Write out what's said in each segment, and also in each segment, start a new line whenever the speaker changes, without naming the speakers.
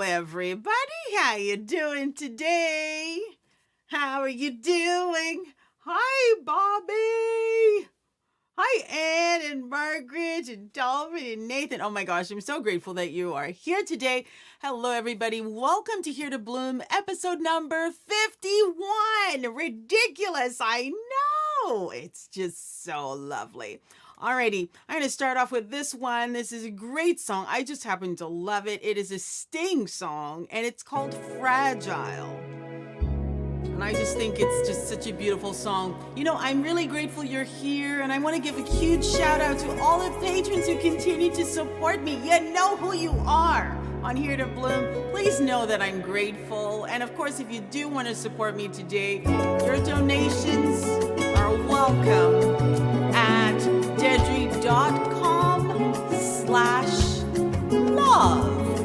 everybody. How you doing today? How are you doing? Hi, Bobby. Hi, Ann and Margaret and Dolphin and Nathan. Oh my gosh, I'm so grateful that you are here today. Hello, everybody. Welcome to Here to Bloom, episode number 51. Ridiculous, I know. It's just so lovely. Alrighty, I'm going to start off with this one. This is a great song. I just happen to love it. It is a Sting song, and it's called Fragile. And I just think it's just such a beautiful song. You know, I'm really grateful you're here, and I want to give a huge shout out to all the patrons who continue to support me. You know who you are on Here to Bloom. Please know that I'm grateful. And of course, if you do want to support me today, your donations are welcome at Deidrey.com/love.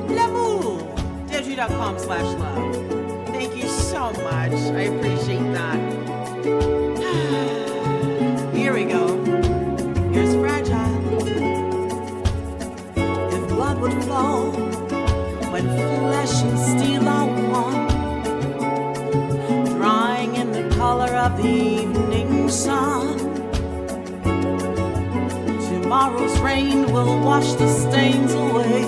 L'amour. Deidrey.com/love. Thank you so much. I appreciate that. Here we go. Here's Fragile. If blood would flow when flesh and steel are one, drying in the color of the evening sun, tomorrow's rain will wash the stains away,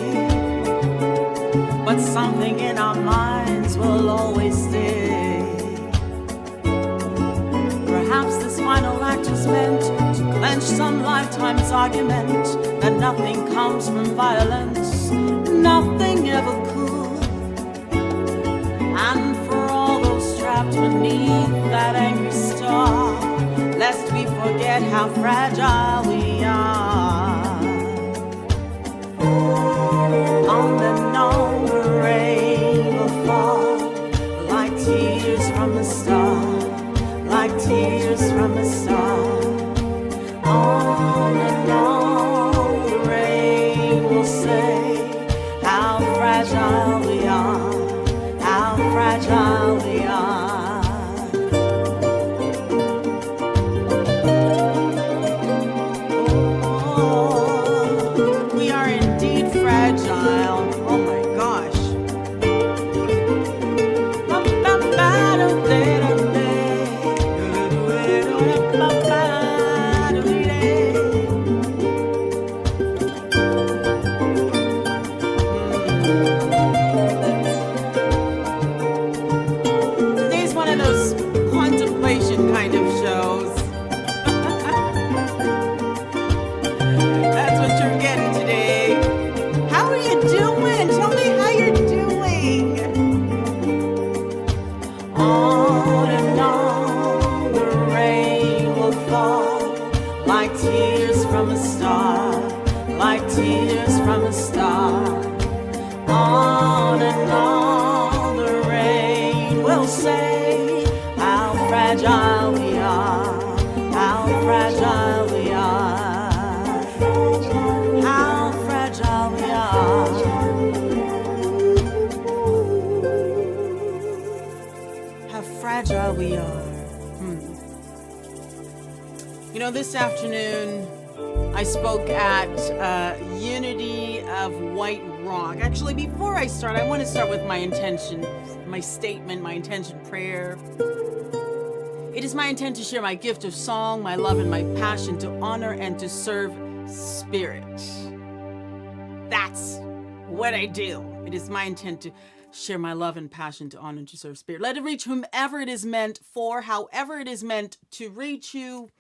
but something in our minds will always stay. Perhaps this final act is meant to clench some lifetime's argument that nothing comes from violence, nothing ever could. And for all those trapped beneath that angry star, lest we forget how fragile we are. On and on the rain will fall, like tears from a star, like tears from a star. On and on the rain will say how fragile we are, how fragile we are. This afternoon, I spoke at Unity of White Rock. Actually, before I start, I want to start with my intention, my statement, my intention prayer. It is my intent to share my gift of song, my love and my passion to honor and to serve Spirit. That's what I do. It is my intent to share my love and passion to honor and to serve Spirit. Let it reach whomever it is meant for, however it is meant to reach you.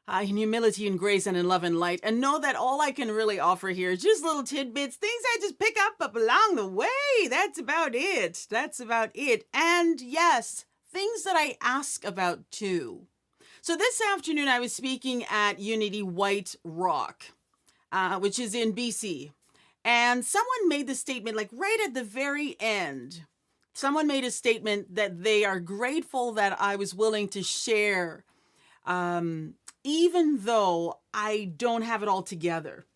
In humility and grace and in love and light. And know that all I can really offer here is just little tidbits, things I just pick up along the way. That's about it. That's about it. And yes, things that I ask about too. So this afternoon I was speaking at Unity White Rock, which is in BC. And someone made the statement, like right at the very end, someone made a statement that they are grateful that I was willing to share even though I don't have it all together.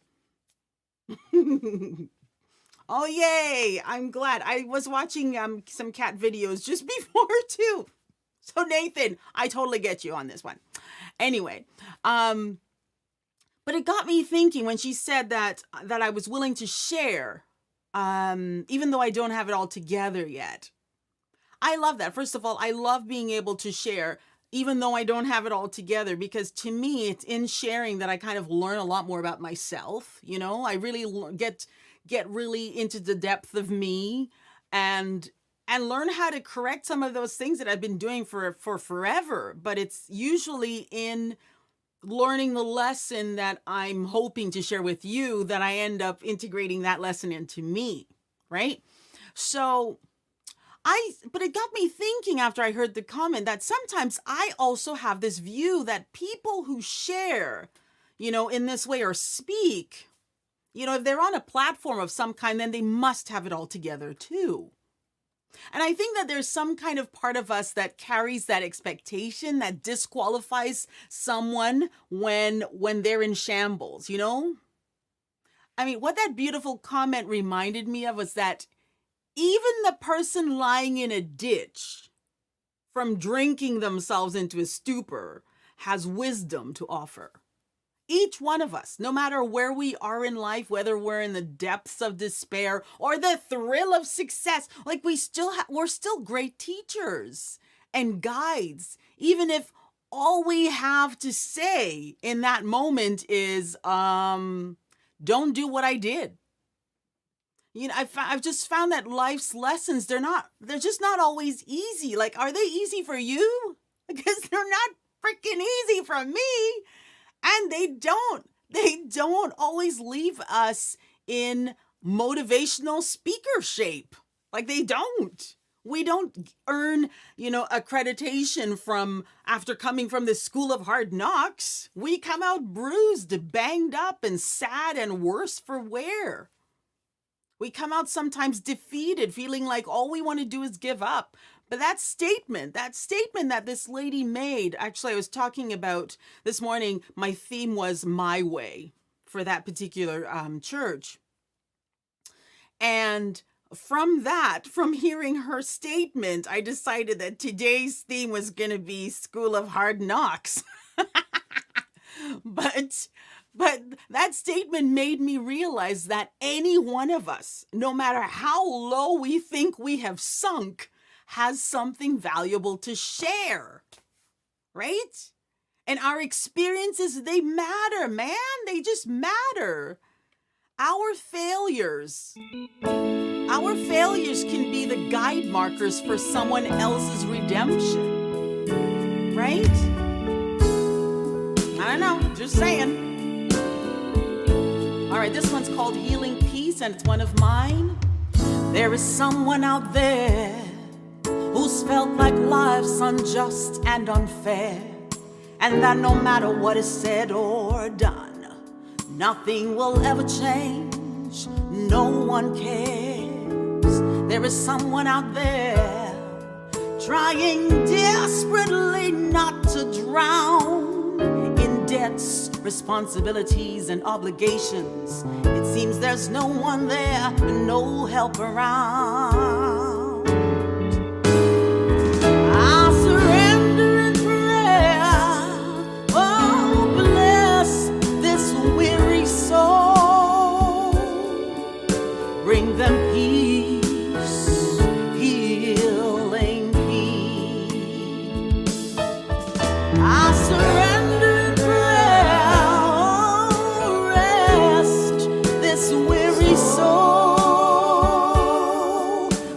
Oh, yay. I'm glad. I was watching some cat videos just before too. So Nathan, I totally get you on this one. Anyway, but it got me thinking when she said that I was willing to share even though I don't have it all together yet. I love that. First of all, I love being able to share, even though I don't have it all together, because to me, it's in sharing that I kind of learn a lot more about myself. I really get really into the depth of me and learn how to correct some of those things that I've been doing for forever. But it's usually in learning the lesson that I'm hoping to share with you that I end up integrating that lesson into me, right? So but it got me thinking after I heard the comment that sometimes I also have this view that people who share, in this way or speak, if they're on a platform of some kind, then they must have it all together too. And I think that there's some kind of part of us that carries that expectation that disqualifies someone when they're in shambles, I mean, what that beautiful comment reminded me of was that even the person lying in a ditch from drinking themselves into a stupor has wisdom to offer. Each one of us, no matter where we are in life, whether we're in the depths of despair or the thrill of success, like we're still great teachers and guides, even if all we have to say in that moment is, don't do what I did. I've just found that life's lessons, they're just not always easy. Like, are they easy for you? Because they're not freaking easy for me. And they don't always leave us in motivational speaker shape. Like, they don't. We don't earn, accreditation from after coming from the school of hard knocks. We come out bruised, banged up, and sad, and worse for wear. We come out sometimes defeated, feeling like all we want to do is give up. But that statement that this lady made, actually, I was talking about this morning, my theme was my way for that particular church. And from hearing her statement, I decided that today's theme was going to be School of Hard Knocks. But that statement made me realize that any one of us, no matter how low we think we have sunk, has something valuable to share, right? And our experiences, they matter, man. They just matter. Our failures can be the guide markers for someone else's redemption, right? I don't know, just saying. All right, this one's called Healing Peace, and it's one of mine. There is someone out there who's felt like life's unjust and unfair, and that no matter what is said or done, nothing will ever change. No one cares. There is someone out there trying desperately not to drown in debts, responsibilities, and obligations. It seems there's no one there, no help around. I surrender in prayer. Oh, bless this weary soul. Bring them peace, healing peace. I surrender in prayer. Oh, rest this weary soul.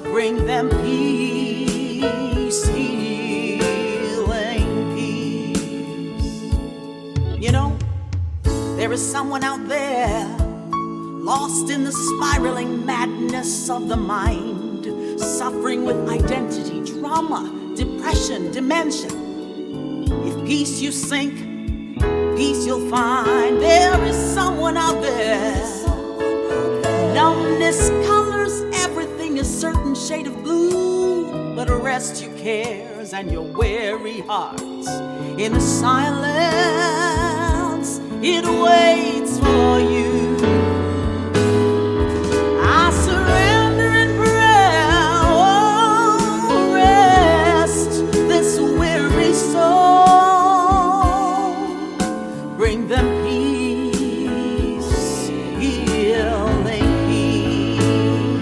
Bring them peace, healing peace. There is someone out there lost in the spiraling madness of the mind, suffering with identity, trauma, depression, dementia. If peace you seek, peace you'll find. There is someone out there. Numbness colors everything a certain shade of blue, but rest your cares and your weary hearts. In the silence, it waits for you. I surrender in prayer. Oh, rest this weary soul. Bring them peace, healing peace.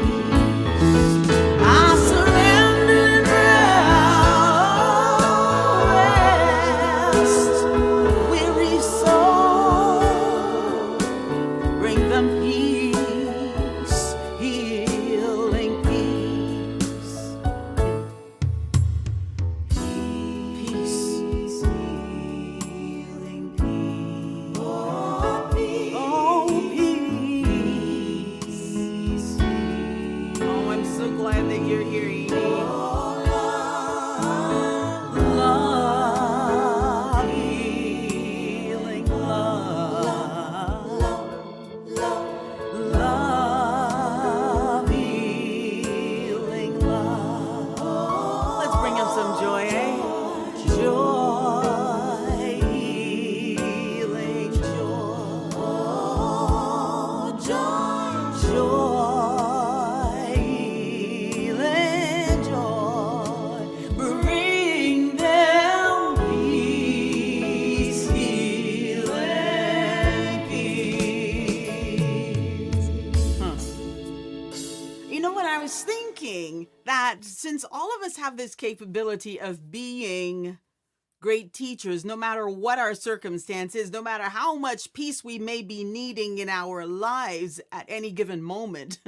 that since all of us have this capability of being great teachers, no matter what our circumstance is, no matter how much peace we may be needing in our lives at any given moment,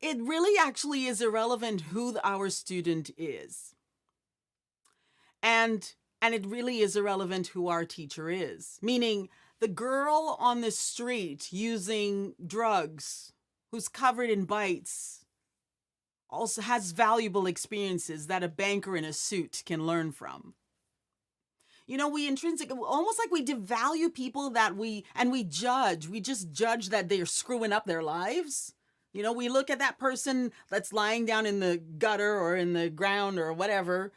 it really actually is irrelevant who our student is. And it really is irrelevant who our teacher is. Meaning, the girl on the street using drugs, who's covered in bites, also has valuable experiences that a banker in a suit can learn from. We almost like we devalue people that we just judge that they're screwing up their lives. We look at that person that's lying down in the gutter or in the ground or whatever,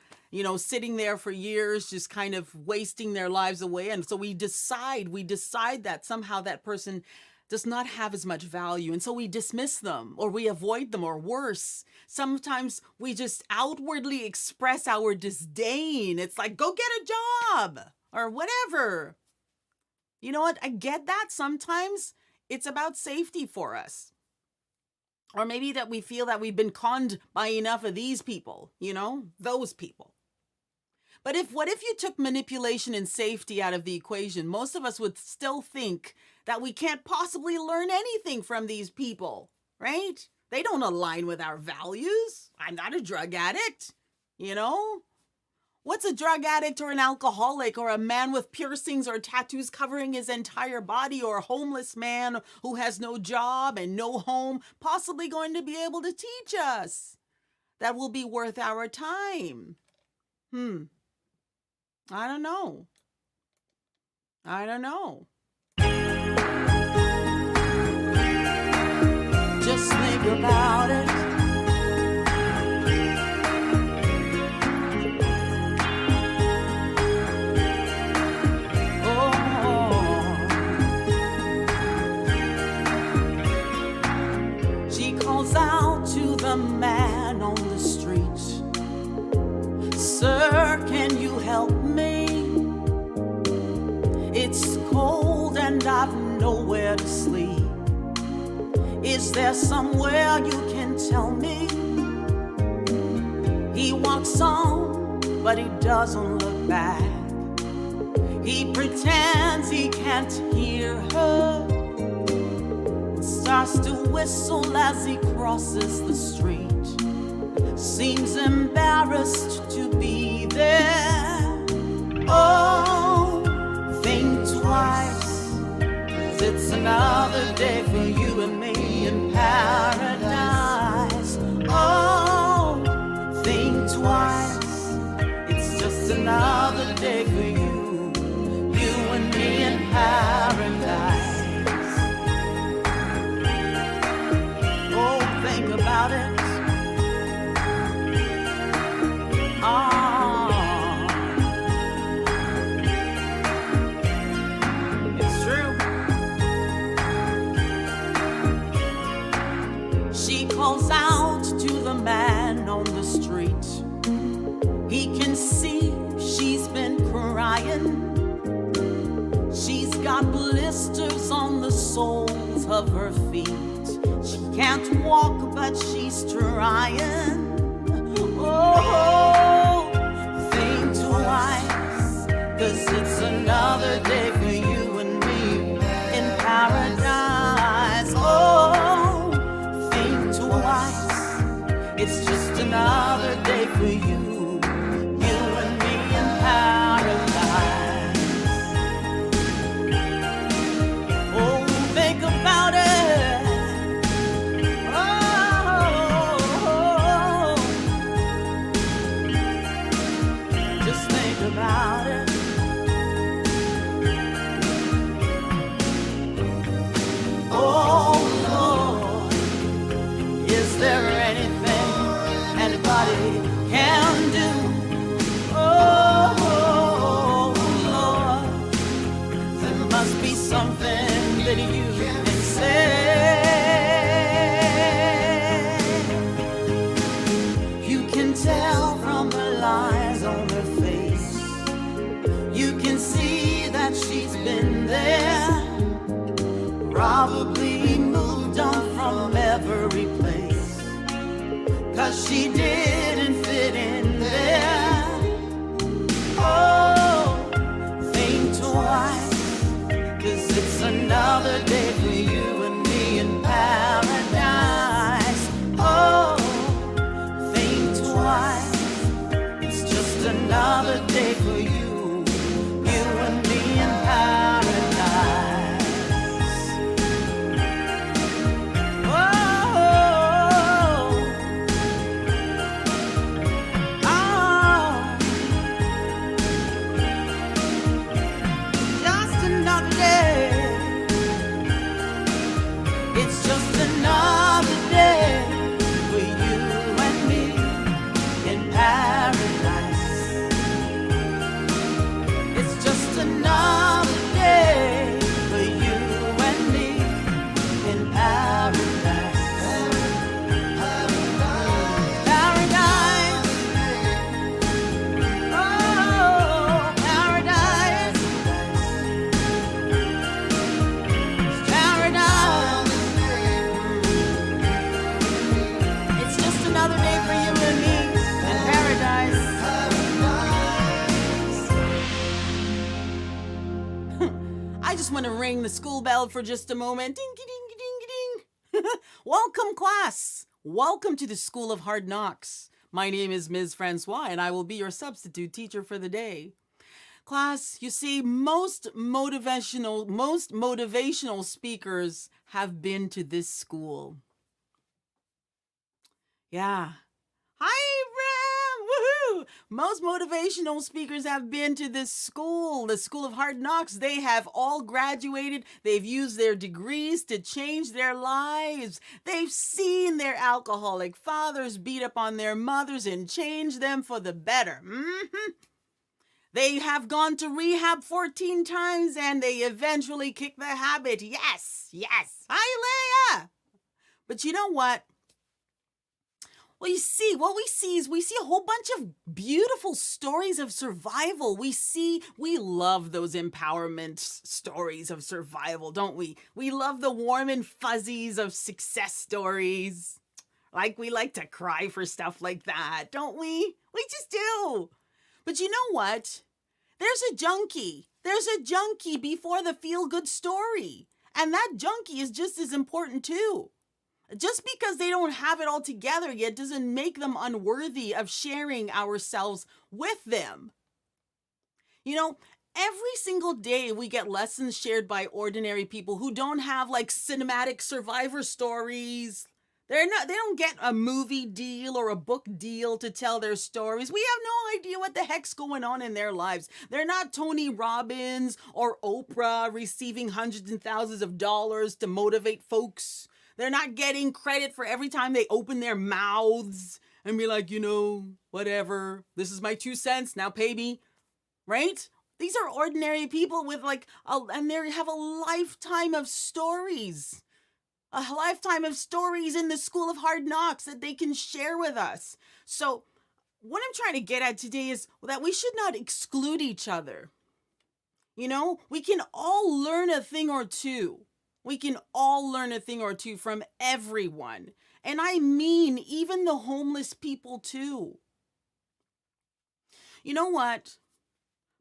sitting there for years, just kind of wasting their lives away. And so we decide that somehow that person does not have as much value. And so we dismiss them or we avoid them, or worse, sometimes we just outwardly express our disdain. It's like, go get a job or whatever. You know what? I get that sometimes it's about safety for us. Or maybe that we feel that we've been conned by enough of these people, those people. But what if you took manipulation and safety out of the equation? Most of us would still think that we can't possibly learn anything from these people, right? They don't align with our values. I'm not a drug addict, What's a drug addict or an alcoholic or a man with piercings or tattoos covering his entire body or a homeless man who has no job and no home possibly going to be able to teach us that will be worth our time? I don't know. Just think about it. She calls out to the man on the street, "Sir, can you help me? It's cold and I've nowhere to sleep. Is there somewhere you can tell me?" He walks on, but he doesn't look back. He pretends he can't hear her, and starts to whistle as he crosses the street. Seems embarrassed to be there. Oh, think twice, 'cause it's another day for you and me in paradise. Oh, think twice, it's just another day for you and me in paradise. Oh, think about it. It's true. She calls out to the man on the street. He can see she's been crying. She's got blisters on the soles of her feet. She can't walk, but she's trying. Oh, think twice, 'cause it's another day for you and me in paradise. Oh, think twice, it's just another day for you and me in paradise. Oh, think about it. About it. Oh Lord, is there anything anybody can do? Oh Lord, there must be something that you can say. You can tell from the lines on her face. You can see that she's been there, probably moved on from every place. she didn't fit in there. Oh, think twice, 'cause it's another day for you and me in paradise. Oh, think twice, it's just another day for you and me in paradise. Oh, just another day. It's just another day for you and me in paradise. It's just another day for you and me in paradise. Paradise. Oh, paradise. Paradise. It's just another day for you and me in paradise. I just want to ring the school bell for just a moment. Ding, ding, ding, ding. Welcome, class. Welcome to the School of Hard Knocks. My name is Ms. Francois, and I will be your substitute teacher for the day. Class, you see, most motivational speakers have been to this school. Yeah. Hi, Ram! Woohoo! Most motivational speakers have been to this school, the School of Hard Knocks. They have all graduated. They've used their degrees to change their lives. They've seen their alcoholic fathers beat up on their mothers and change them for the better. They have gone to rehab 14 times and they eventually kick the habit. Yes, yes. Hi, Leia! But you know what? Well, what we see is a whole bunch of beautiful stories of survival. We love those empowerment stories of survival, don't we? We love the warm and fuzzies of success stories. Like, we like to cry for stuff like that, don't we? We just do. But you know what? There's a junkie. There's a junkie before the feel-good story. And that junkie is just as important too. Just because they don't have it all together yet doesn't make them unworthy of sharing ourselves with them. You know, every single day we get lessons shared by ordinary people who don't have like cinematic survivor stories. They don't get a movie deal or a book deal to tell their stories. We have no idea what the heck's going on in their lives. They're not Tony Robbins or Oprah receiving hundreds and thousands of dollars to motivate folks. They're not getting credit for every time they open their mouths and be like, whatever. This is my 2 cents. Now pay me. Right? These are ordinary people with and they have a lifetime of stories. A lifetime of stories in the School of Hard Knocks that they can share with us. So what I'm trying to get at today is that we should not exclude each other. We can all learn a thing or two. We can all learn a thing or two from everyone. And I mean, even the homeless people too. You know what?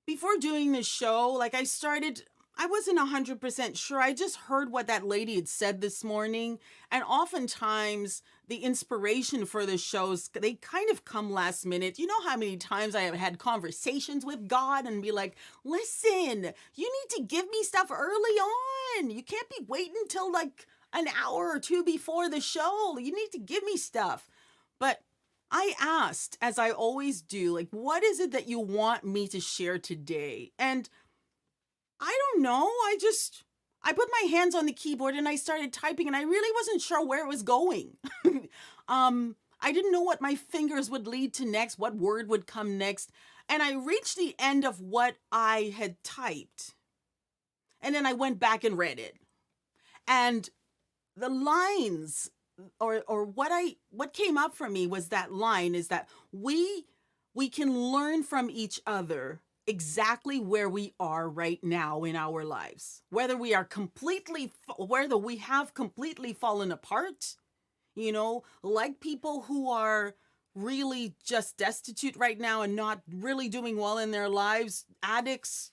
Before doing this show, I wasn't 100% sure. I just heard what that lady had said this morning. And oftentimes the inspiration for the shows, they kind of come last minute. You know how many times I have had conversations with God and be like, listen, you need to give me stuff early on. You can't be waiting until like an hour or two before the show. You need to give me stuff. But I asked, as I always do, what is it that you want me to share today? And I don't know. I put my hands on the keyboard and I started typing and I really wasn't sure where it was going. I didn't know what my fingers would lead to next, what word would come next. And I reached the end of what I had typed. And then I went back and read it. And the lines or what came up for me was that line is that we can learn from each other exactly where we are right now in our lives. Whether we have completely fallen apart like people who are really just destitute right now and not really doing well in their lives, addicts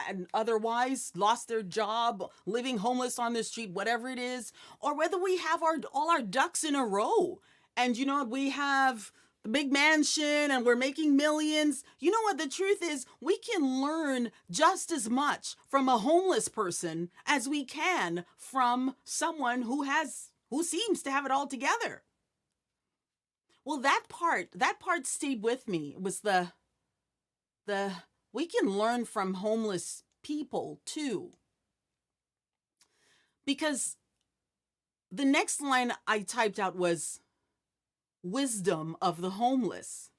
and otherwise, lost their job, living homeless on the street, whatever it is, or whether we have all our ducks in a row and we have the big mansion and we're making millions. You know what the truth is? We can learn just as much from a homeless person as we can from someone who seems to have it all together. Well, that part stayed with me. It was the we can learn from homeless people too. Because the next line I typed out was wisdom of the homeless.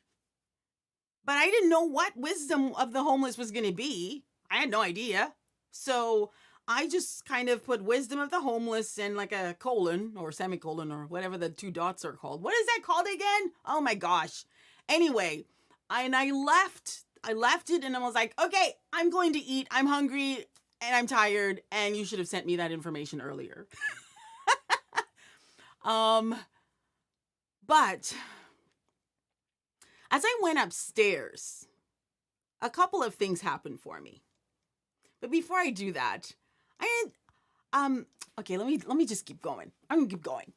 But I didn't know what wisdom of the homeless was going to be. I had no idea. So I just kind of put wisdom of the homeless in like a colon or semicolon or whatever the two dots are called. What is that called again? Oh my gosh. Anyway, I left it and I was like, okay, I'm going to eat. I'm hungry and I'm tired and you should have sent me that information earlier. But as I went upstairs, a couple of things happened for me. But before I do that, okay, let me just keep going. I'm gonna keep going.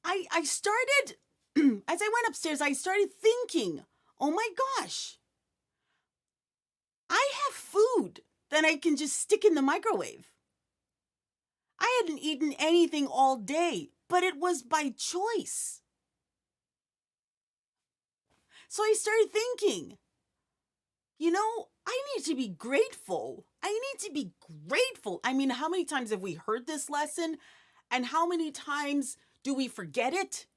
I started, as I went upstairs, I started thinking, oh my gosh, I have food that I can just stick in the microwave. I hadn't eaten anything all day, but it was by choice. So I started thinking, I need to be grateful. I need to be grateful. I mean, how many times have we heard this lesson? And how many times do we forget it?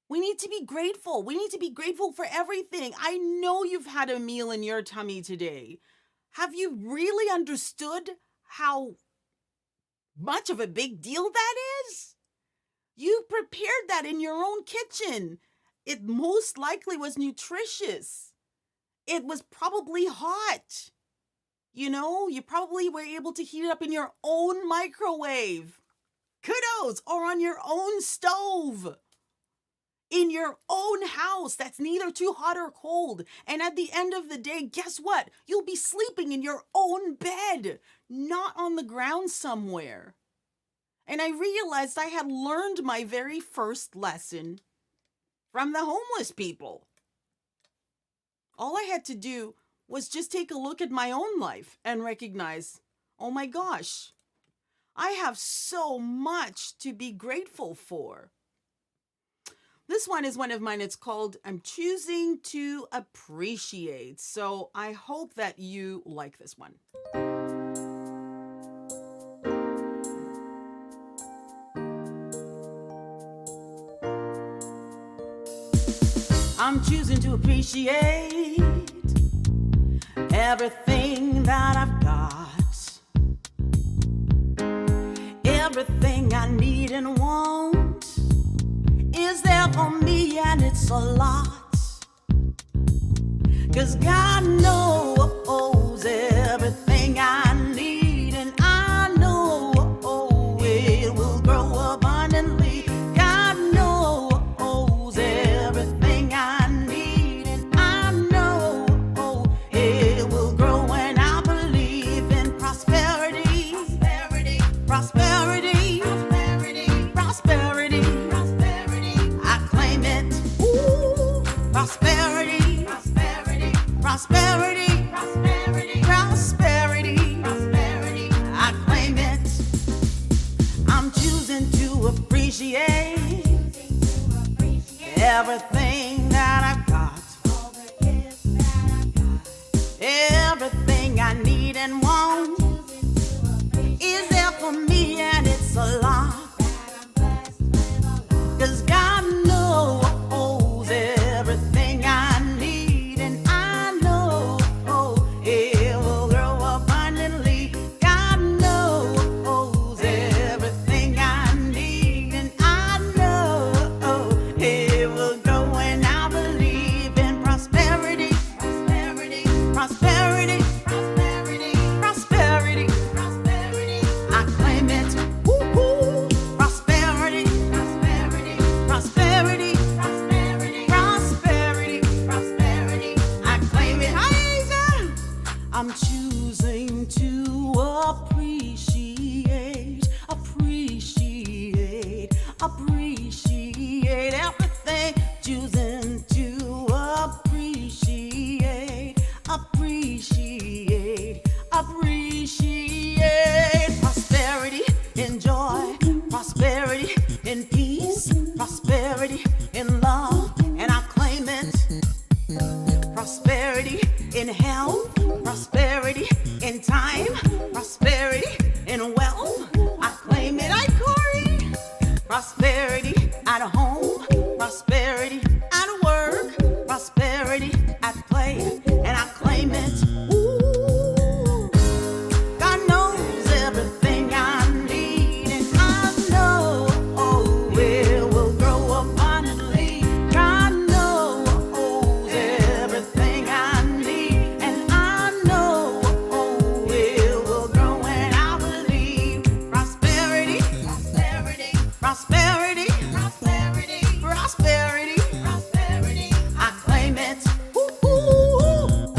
We need to be grateful. We need to be grateful for everything. I know you've had a meal in your tummy today. Have you really understood how much of a big deal that is? You prepared that in your own kitchen. It most likely was nutritious. It was probably hot. You probably were able to heat it up in your own microwave. Kudos! Or on your own stove. In your own house that's neither too hot or cold. And at the end of the day, guess what? You'll be sleeping in your own bed, not on the ground somewhere. And I realized I had learned my very first lesson from the homeless people. All I had to do was just take a look at my own life and recognize, oh my gosh, I have so much to be grateful for. This one is one of mine. It's called I'm Choosing to Appreciate. So I hope that you like this one. I'm choosing to appreciate everything that I've got, everything I need and want is there for me, and it's a lot. 'Cause God knows everything I need, and I know it will grow abundantly. God knows everything I need, and I know it will grow, and I believe in prosperity, prosperity, prosperity, prosperity, prosperity. I claim it. Ooh, prosperity, prosperity, prosperity, prosperity, prosperity, prosperity. I claim it. I'm choosing to appreciate everything that I've got, everything I need and want is there for me, and it's a lot. 'Cause God knows everything I need, and I know it will grow abundantly. God knows everything I need, and I know it will grow, and I believe in prosperity, prosperity, prosperity, prosperity, prosperity. fame, prosperity, and wealth. I claim it, I Corey. Prosperity at home, prosperity at work, prosperity at play, and I claim it. Ooh, God knows everything I need, and I know, it will grow abundantly. God knows everything I need, and I know, it will grow, and I believe. Prosperity, prosperity, prosperity, prosperity, prosperity, prosperity. I claim it. Ooh, ooh, ooh.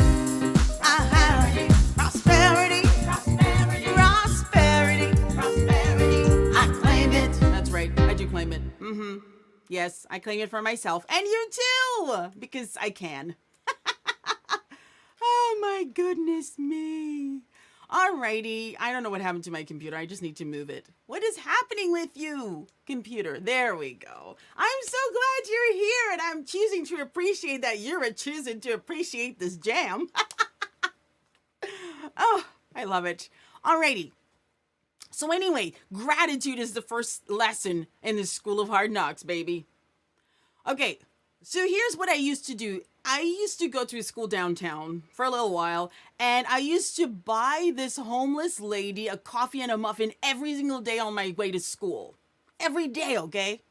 I have it. Prosperity, prosperity, prosperity, prosperity. I claim it. That's right. I do claim it. Yes, I claim it for myself. And you too, because I can. Oh my goodness me. Alrighty, I don't know what happened to my computer. I just need to move it. What is happening with you, computer? There we go. I'm so glad you're here, and I'm choosing to appreciate that you're choosing to appreciate this jam. Oh, I love it. Alrighty. So anyway, gratitude is the first lesson in the School of Hard Knocks, baby. Okay, so here's what I used to do. I used to go to a school downtown for a little while, and I used to buy this homeless lady a coffee and a muffin every single day on my way to school. Every day, okay?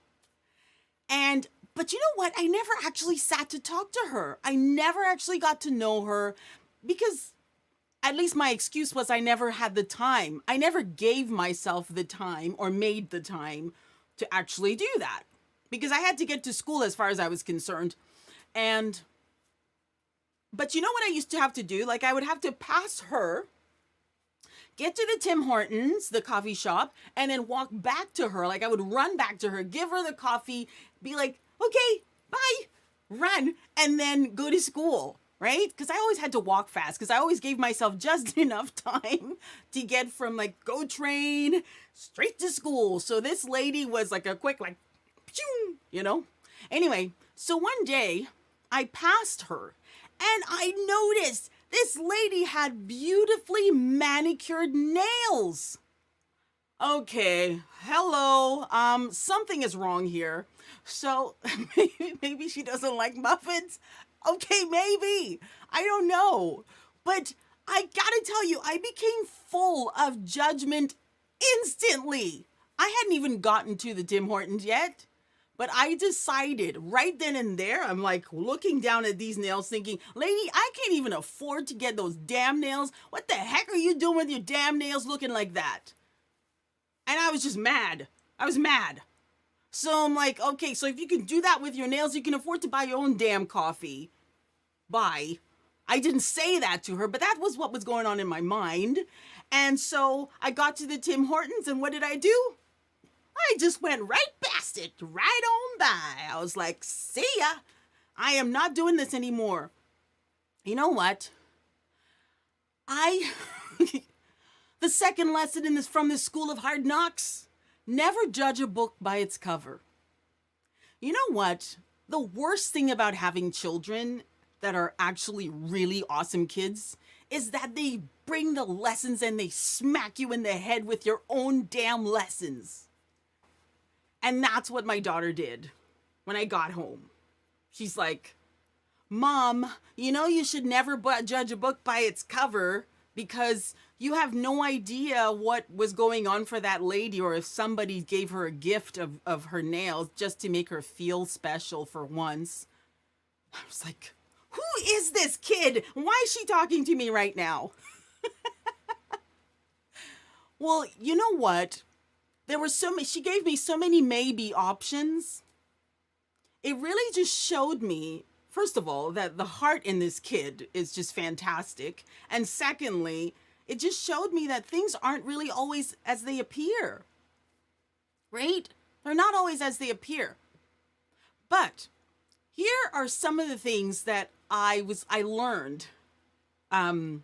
But you know what? I never actually sat to talk to her. I never actually got to know her because at least my excuse was I never had the time. I never gave myself the time or made the time to actually do that because I had to get to school as far as I was concerned. But you know what I used to have to do? Like I would have to pass her, get to the Tim Hortons, the coffee shop, and then walk back to her. Like I would run back to her, give her the coffee, be like, okay, bye, run, and then go to school, right? Because I always had to walk fast because I always gave myself just enough time to get from like GO train straight to school. So this lady was like a quick like, you know? Anyway, so one day I passed her and I noticed this lady had beautifully manicured nails. Okay, hello. Something is wrong here. So maybe she doesn't like muffins. Okay, maybe. I don't know. But I gotta tell you, I became full of judgment instantly. I hadn't even gotten to the Tim Hortons yet. But I decided right then and there, I'm like looking down at these nails thinking, lady, I can't even afford to get those damn nails. What the heck are you doing with your damn nails looking like that? And I was just mad. I was mad. So I'm like, okay, so if you can do that with your nails, you can afford to buy your own damn coffee. Bye. I didn't say that to her, but that was what was going on in my mind. And so I got to the Tim Hortons, and what did I do? I just went right past it, right on by. I was like, see ya. I am not doing this anymore. You know what? The second lesson in this from this School of Hard Knocks, never judge a book by its cover. You know what? The worst thing about having children that are actually really awesome kids is that they bring the lessons and they smack you in the head with your own damn lessons. And that's what my daughter did when I got home. She's like, Mom, you know you should never judge a book by its cover because you have no idea what was going on for that lady or if somebody gave her a gift of her nails just to make her feel special for once. I was like, who is this kid? Why is she talking to me right now? Well, you know what? There were she gave me so many maybe options. It really just showed me, first of all, that the heart in this kid is just fantastic. And secondly, it just showed me that things aren't really always as they appear. Right? They're not always as they appear. But here are some of the things that I learned. So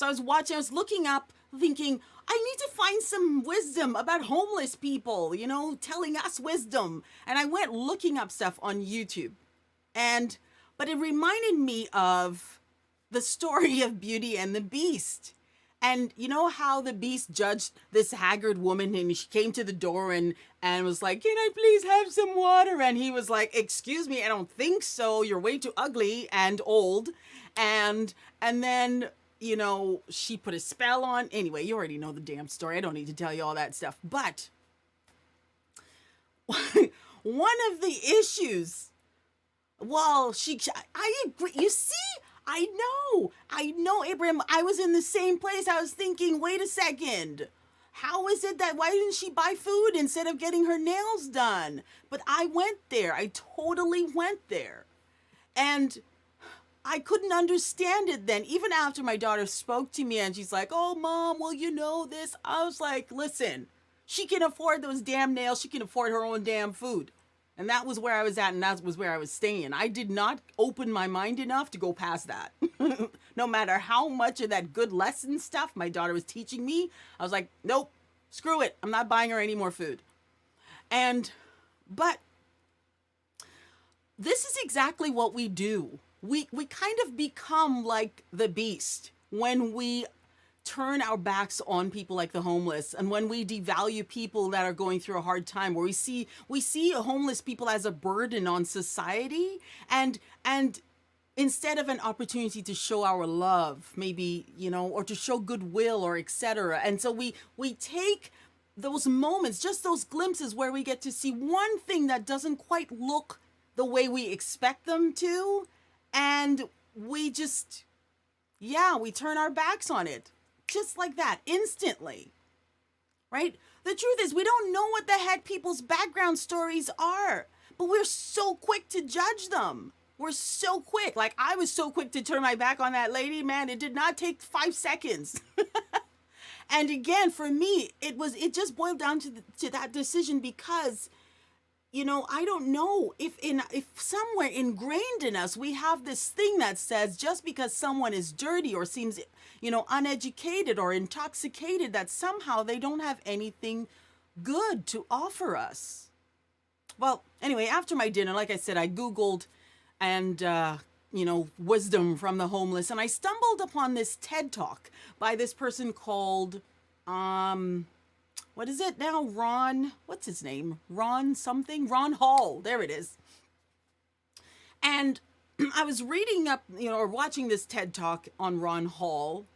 I was looking up, thinking, I need to find some wisdom about homeless people, telling us wisdom. And I went looking up stuff on YouTube. But it reminded me of the story of Beauty and the Beast. And you know how the beast judged this haggard woman, and she came to the door and was like, "Can I please have some water?" And he was like, "Excuse me, I don't think so. You're way too ugly and old." And then, you know, she put a spell on. Anyway, you already know the damn story. I don't need to tell you all that stuff. But one of the issues, well, I agree. You see, I know, Abraham. I was in the same place. I was thinking, wait a second. How is it that, why didn't she buy food instead of getting her nails done? But I went there. I totally went there. And I couldn't understand it then. Even after my daughter spoke to me and she's like, "Oh, Mom, well, you know this." I was like, listen, she can afford those damn nails. She can afford her own damn food. And that was where I was at, and that was where I was staying. I did not open my mind enough to go past that. No matter how much of that good lesson stuff my daughter was teaching me, I was like, nope, screw it. I'm not buying her any more food. But this is exactly what we do. We kind of become like the beast when we turn our backs on people like the homeless, and when we devalue people that are going through a hard time, where we see homeless people as a burden on society, and instead of an opportunity to show our love, maybe, you know, or to show goodwill, or etc. And so we take those moments, just those glimpses where we get to see one thing that doesn't quite look the way we expect them to, and we just, we turn our backs on it. Just like that, instantly, right? The truth is, we don't know what the heck people's background stories are, but we're so quick to judge them. We're so quick. Like, I was so quick to turn my back on that lady, man. It did not take 5 seconds. And again, for me, it just boiled down to that decision, because, you know, I don't know if somewhere ingrained in us, we have this thing that says just because someone is dirty or seems, you know, uneducated or intoxicated, that somehow they don't have anything good to offer us. Well, anyway, after my dinner, like I said, I Googled and, you know, wisdom from the homeless, and I stumbled upon this TED Talk by this person called, what is it now? What's his name? Ron Hall. There it is. And I was reading up, you know, or watching this TED Talk on Ron Hall.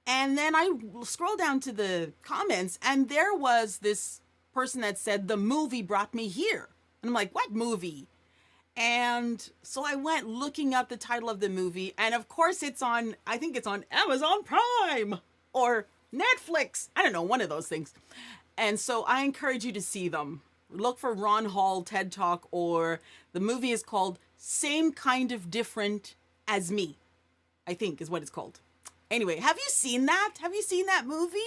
And then I scrolled down to the comments, and there was this person that said, "The movie brought me here." And I'm like, what movie? And so I went looking up the title of the movie. And of course I think it's on Amazon Prime or Netflix. I don't know, one of those things. And so I encourage you to see them. Look for Ron Hall TED Talk, or the movie is called Same Kind of Different as Me, I think is what it's called. Anyway, have you seen that? Have you seen that movie?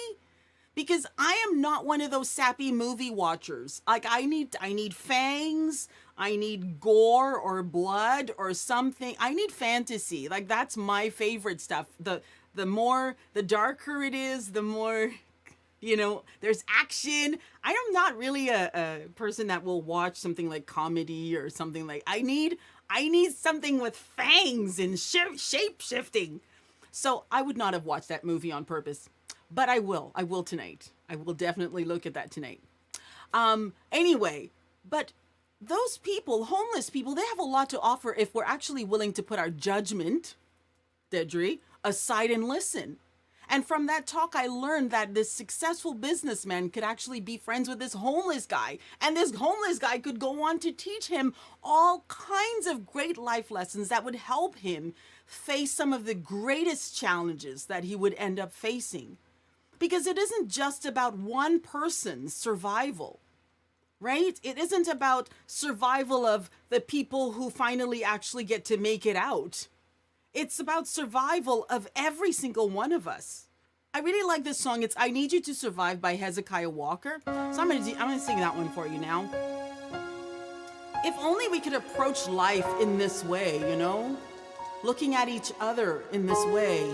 Because I am not one of those sappy movie watchers. Like, I need fangs, I need gore or blood or something. I need fantasy. Like, that's my favorite stuff. The darker it is, the more, you know, there's action. I am not really a person that will watch something like comedy or something like, I need something with fangs and shape shifting. So I would not have watched that movie on purpose, but I will tonight. I will definitely look at that tonight. Anyway, but those people, homeless people, they have a lot to offer if we're actually willing to put our judgment, Deidrey, aside and listen. And from that talk, I learned that this successful businessman could actually be friends with this homeless guy. And this homeless guy could go on to teach him all kinds of great life lessons that would help him face some of the greatest challenges that he would end up facing. Because it isn't just about one person's survival, right? It isn't about survival of the people who finally actually get to make it out. It's about survival of every single one of us. I really like this song. It's I Need You to Survive by Hezekiah Walker. So I'm gonna sing that one for you now. If only we could approach life in this way, you know? Looking at each other in this way.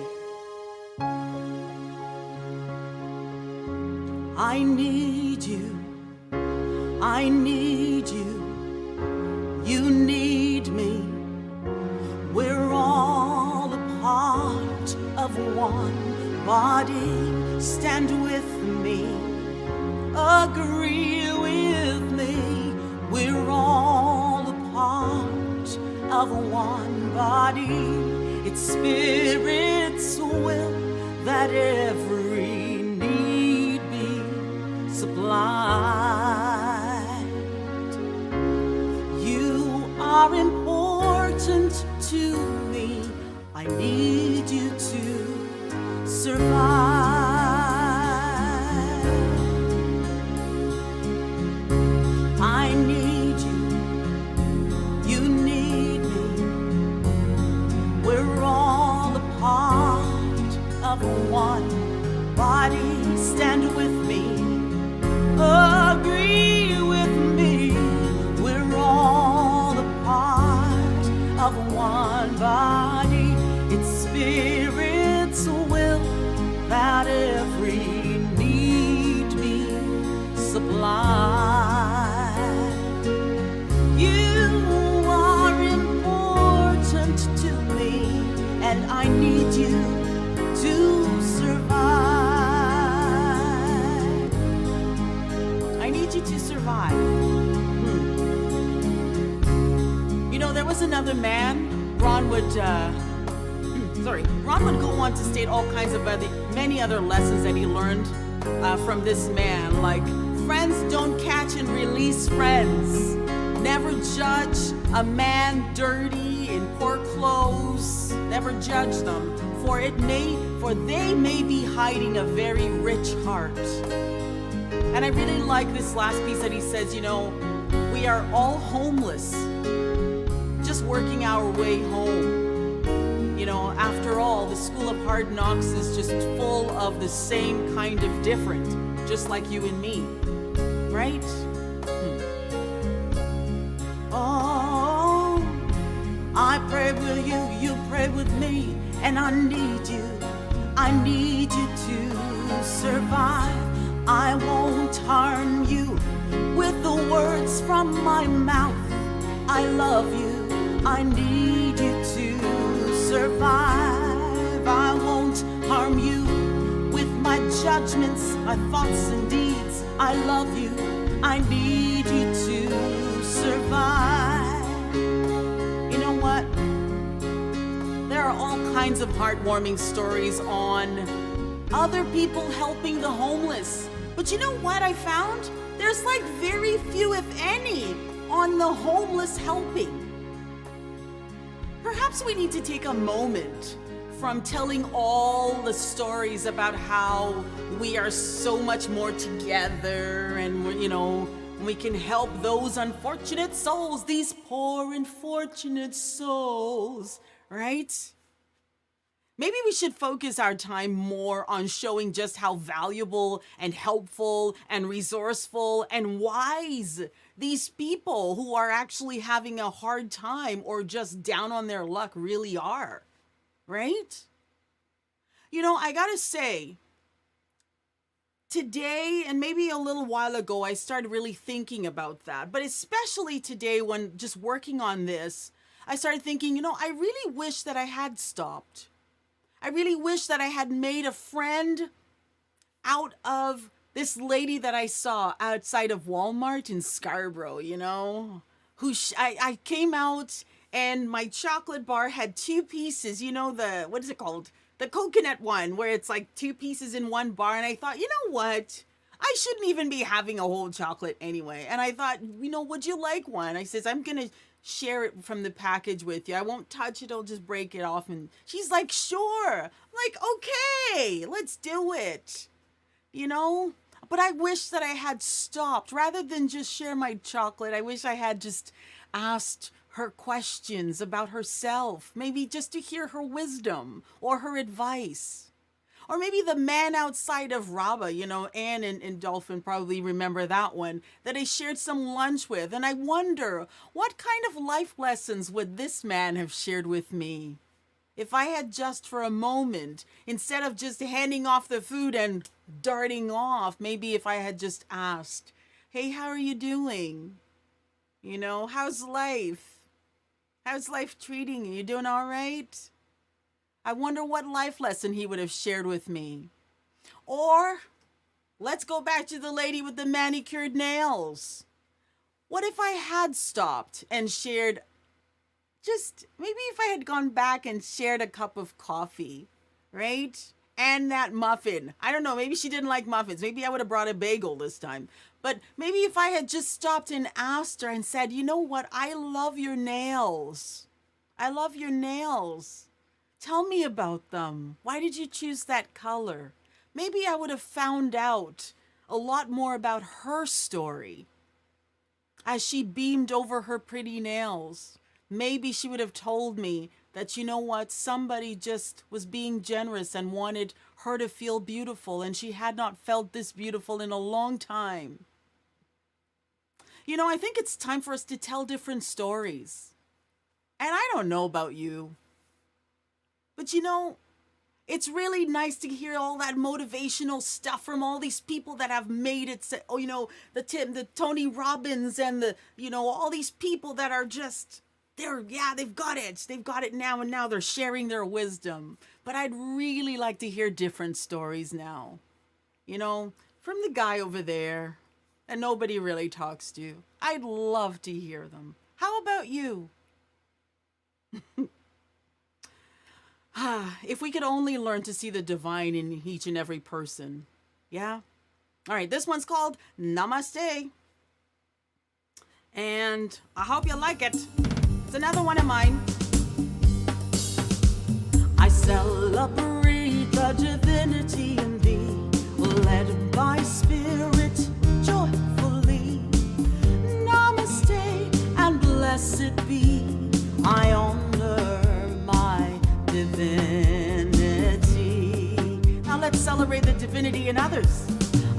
I need you. I need you. You need me. We're all a part of one body, stand with me, agree with me. We're all a part of one body. It's Spirit's will that every need be supplied. You are important to me. I need you to survive. I need you. You need me. We're all a part of one body. Stand with me. Agree with me. We're all a part of one body. It's Spirit's will that every need be supplied. You are important to me, and I need you to survive. I need you to survive. You know, there was another man. Ron would go on to state all kinds of many other lessons that he learned from this man, like friends don't catch and release friends. Never judge a man dirty in poor clothes. Never judge them, for they may be hiding a very rich heart. And I really like this last piece that he says, you know, we are all homeless, just working our way home. You know, after all, the school of hard knocks is just full of the same kind of different, just like you and me, right? Oh, I pray with you, you pray with me, and I need you to survive. I won't harm you with the words from my mouth. I love you, I need you to survive. I won't harm you with my judgments, my thoughts and deeds. I love you, I need you to survive. You know what? There are all kinds of heartwarming stories on other people helping the homeless. But you know what I found? There's like very few, if any, on the homeless helping. Perhaps we need to take a moment from telling all the stories about how we are so much more together and we can help those unfortunate souls, these poor unfortunate souls, right? Maybe we should focus our time more on showing just how valuable and helpful and resourceful and wise these people who are actually having a hard time or just down on their luck really are, right? You know, I gotta say, today and maybe a little while ago, I started really thinking about that. But especially today when just working on this, I started thinking, you know, I really wish that I had stopped. I really wish that I had made a friend out of this lady that I saw outside of Walmart in Scarborough, you know, I came out and my chocolate bar had 2 pieces, you know, what is it called? The coconut one, where it's like 2 pieces in one bar. And I thought, you know what? I shouldn't even be having a whole chocolate anyway. And I thought, you know, would you like one? I says, I'm going to share it from the package with you. I won't touch it. I'll just break it off. And she's like, sure. I'm like, okay, let's do it. You know? But I wish that I had stopped. Rather than just share my chocolate, I wish I had just asked her questions about herself. Maybe just to hear her wisdom or her advice. Or maybe the man outside of Rabba, you know, Anne and Dolphin probably remember that one, that I shared some lunch with. And I wonder, what kind of life lessons would this man have shared with me? If I had just for a moment, instead of just handing off the food and darting off, maybe if I had just asked, hey, how are you doing? You know, how's life? How's life treating you? You doing all right? I wonder what life lesson he would have shared with me. Or let's go back to the lady with the manicured nails. What if I had stopped and shared, just maybe if I had gone back and shared a cup of coffee, right? And that muffin. I don't know, maybe she didn't like muffins. Maybe I would have brought a bagel this time. But maybe if I had just stopped and asked her and said, you know what, I love your nails. I love your nails. Tell me about them. Why did you choose that color? Maybe I would have found out a lot more about her story as she beamed over her pretty nails. Maybe she would have told me that, you know what, somebody just was being generous and wanted her to feel beautiful, and she had not felt this beautiful in a long time. You know, I think it's time for us to tell different stories. And I don't know about you, but you know, it's really nice to hear all that motivational stuff from all these people that have made it. Oh, you know, the Tony Robbins and all these people that are just, they've got it. They've got it now, and now they're sharing their wisdom. But I'd really like to hear different stories now. You know, from the guy over there that nobody really talks to. I'd love to hear them. How about you? If we could only learn to see the divine in each and every person. Yeah? All right, this one's called Namaste. And I hope you like it. It's another one of mine. I celebrate the divinity in thee, led by spirit joyfully. Namaste and blessed be. I honor my divinity. Now let's celebrate the divinity in others.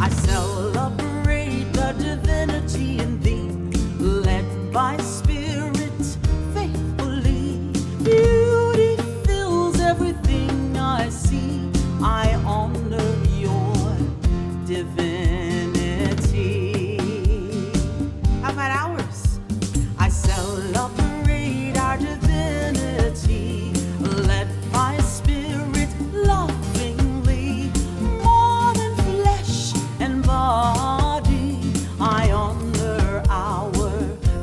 I celebrate the divinity in thee, led by spirit faithfully. Beauty fills everything I see. I honor your divinity. How about ours? I celebrate our divinity, led by spirit lovingly. More than flesh and body, I honor our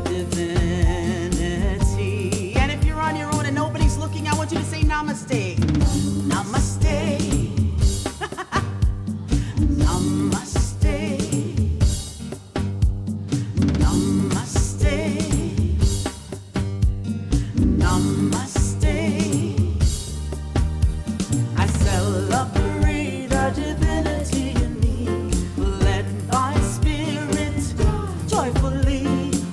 divinity. And if you're on your own and nobody's looking, I want you to say namaste. Namaste. Namaste. Namaste. Namaste. I celebrate our divinity in me, led by spirit joyfully.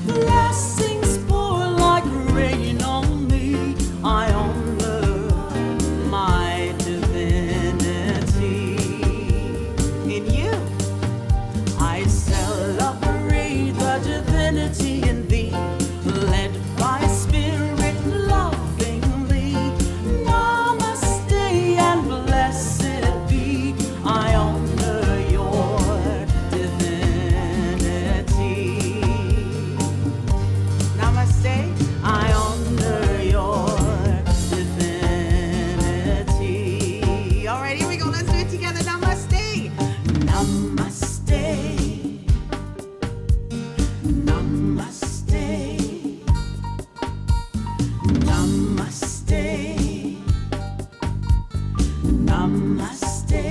Blessings pour like rain on me. I honor my divinity in you. I celebrate the divinity in thee, led by spirit lovingly. Namaste and blessed be. I honor your divinity. Namaste, I honor your divinity. All right, here we go. Let's do it together. Namaste. Namaste. Namaste. Namaste. Namaste.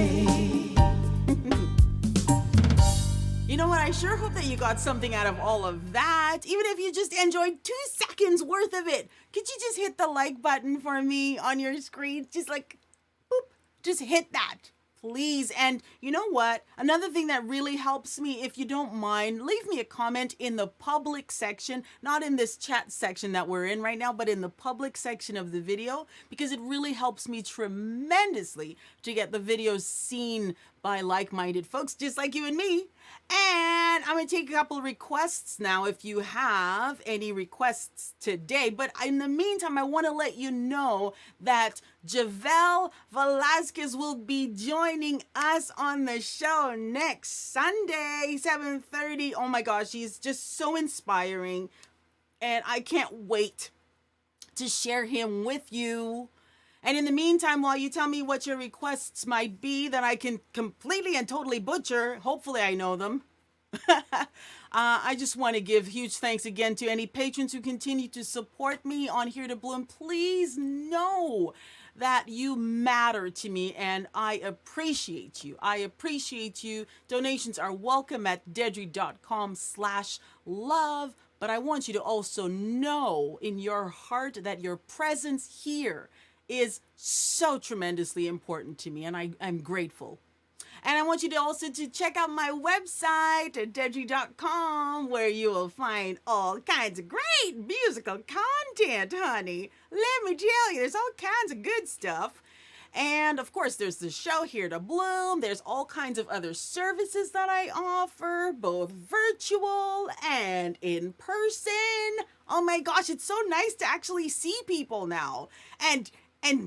You know what? I sure hope that you got something out of all of that. Even if you just enjoyed 2 seconds worth of it. Could you just hit the like button for me on your screen? Just like, boop, just hit that. Please. And you know what? Another thing that really helps me, if you don't mind, leave me a comment in the public section, not in this chat section that we're in right now, but in the public section of the video, because it really helps me tremendously to get the videos seen by like-minded folks just like you and me. And I'm going to take a couple of requests now if you have any requests today. But in the meantime, I want to let you know that Javel Velasquez will be joining us on the show next Sunday, 7:30. Oh my gosh, he's just so inspiring. And I can't wait to share him with you. And in the meantime, while you tell me what your requests might be that I can completely and totally butcher, hopefully I know them. I just want to give huge thanks again to any patrons who continue to support me on Here to Bloom. Please know that you matter to me and I appreciate you. I appreciate you. Donations are welcome at deidrey.com/love. But I want you to also know in your heart that your presence here is so tremendously important to me, and I'm grateful. And I want you to also to check out my website at deidrey.com, where you will find all kinds of great musical content, honey. Let me tell you, there's all kinds of good stuff. And of course, there's the show Here to Bloom. There's all kinds of other services that I offer, both virtual and in person. Oh my gosh, it's so nice to actually see people now and